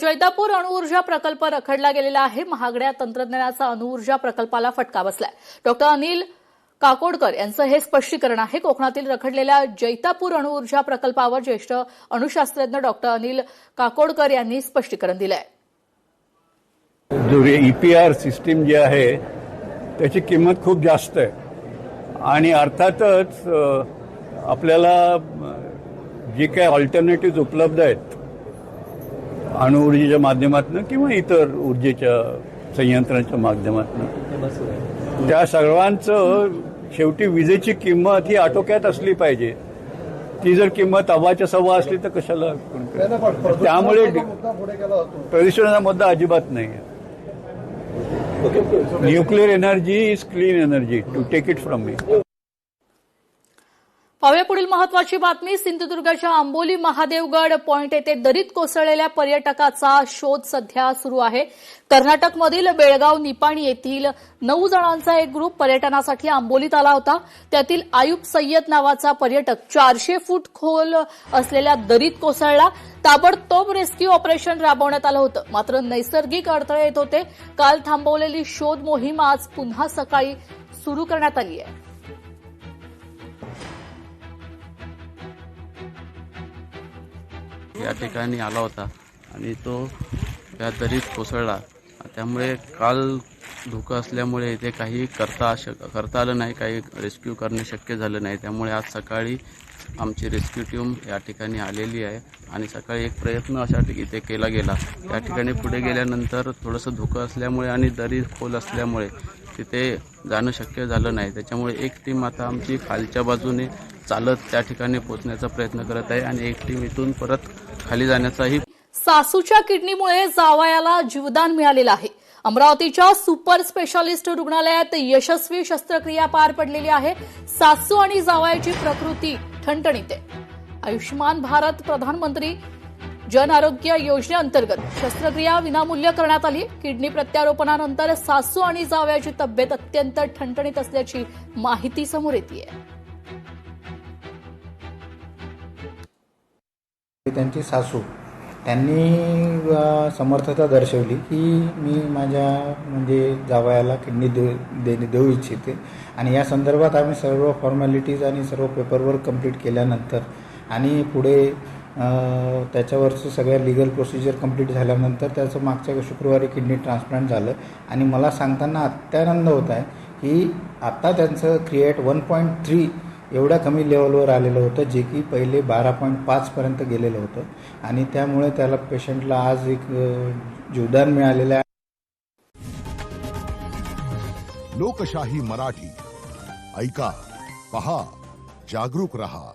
जैतापूर अणुऊर्जा प्रकल्प रखडला गेलेला आहे। महागड्या तंत्रज्ञानाचा अणुऊर्जा प्रकल्पाला फटका बसलाय। डॉक्टर अनिल काकोडकर यांचं हे स्पष्टीकरण आहे। कोकणातील रखडलेल्या जैतापूर अणुऊर्जा प्रकल्पावर ज्येष्ठ अणुशास्त्रज्ञ डॉक्टर अनिल काकोडकर यांनी स्पष्टीकरण दिलंय। जो ईपीआर सिस्टीम जी आहे त्याची किंमत खूप जास्त आहे आणि अर्थातच आपल्याला जे काही अल्टरनेटिव्ह उपलब्ध आहेत अणुऊर्जेच्या माध्यमातून किंवा इतर ऊर्जेच्या संयंत्रांच्या माध्यमातून त्या सर्वांचं शेवटी विजेची किंमत ही आटोक्यात असली पाहिजे। ती जर किंमत अव्वाच्या सव्वा असली तर कशाला त्यामुळे प्रदूषणाचा मुद्दा अजिबात नाही आहे। Nuclear energy is clean energy to take it from me. पाहूया पुढील महत्वाची बातमी। सिंधुदुर्गच्या आंबोली महादेवगड पॉइंट येथे दरीत कोसळलेल्या पर्यटकाचा शोध सध्या सुरू आहे। कर्नाटकमधील बेळगाव निपाणी येथील 9 जणांचा एक ग्रुप पर्यटनासाठी आंबोलीत आला होता। त्यातील आयुब सय्यद नावाचा पर्यटक 400 फूट खोल असलेल्या दरीत कोसळला। ताबडतोब रेस्क्यू ऑपरेशन राबवण्यात आलं होतं, मात्र नैसर्गिक अडथळे येत होते। काल थांबवलेली शोध मोहीम आज पुन्हा सकाळी सुरू करण्यात आली आहे। या ठिकाणी आला होता आणि तो या दरीत कोसळला। त्यामुळे काल धोका असल्यामुळे इथे काही करता आलं नाही, काही रेस्क्यू करणे शक्य झालं नाही। त्यामुळे आज सकाळी आमची रेस्क्यू टीम या ठिकाणी आलेली आहे आणि सकाळी एक प्रयत्न अशा इथे केला गेला। त्या ठिकाणी पुढे गेल्यानंतर थोडंसं धोका असल्यामुळे आणि दरी खोल असल्यामुळे तिथे जाणं शक्य झालं नाही। त्याच्यामुळे एक टीम आता आमची खालच्या बाजूने चालत त्या ठिकाणी पोहोचण्याचा प्रयत्न करत आहे आणि एक टीम इथून परत खाली जाण्याचाही। सासूच्या किडनीमुळे जावयाला जीवदान मिळालेलं आहे। अमरावतीच्या सुपर स्पेशालिस्ट रुग्णालयात यशस्वी शस्त्रक्रिया पार पडलेली आहे। सासू आणि जावयाची प्रकृती ठणठणीत आहे। आयुष्यमान भारत प्रधानमंत्री जन आरोग्य योजनेअंतर्गत शस्त्रक्रिया विनामूल्य करण्यात आली। किडनी प्रत्यारोपणानंतर सासू आणि जावयाची तब्येत अत्यंत ठणठणीत असल्याची माहिती समोर येते। त्यांची सासू त्यांनी समर्थता दर्शवली की मी माझ्या जावयाला किडनी देऊ इच्छिते आणि या संदर्भात आम्ही सर्व फॉर्मॅलिटीज आणि सर्व पेपरवर्क कंप्लीट केल्यानंतर आणि पुढे त्याच्यावरचं सगळ्या लीगल प्रोसिजर कंप्लीट झाल्यानंतर त्याचं मागच्या शुक्रवारी किडनी ट्रान्सप्लांट झालं आणि मला सांगताना अत्यानंद होत आहे की आता त्यांचं क्रिएट 1.3 एवढ्या कमी लेवलवर आलेलं होतं, जे की पहिले 12.5 पर्यंत गेलेलं होतं आणि त्यामुळे त्याला पेशंटला आज एक जीवदान मिळालेलं आहे। लोकशाही मराठी ऐका, पहा, जागरूक रहा।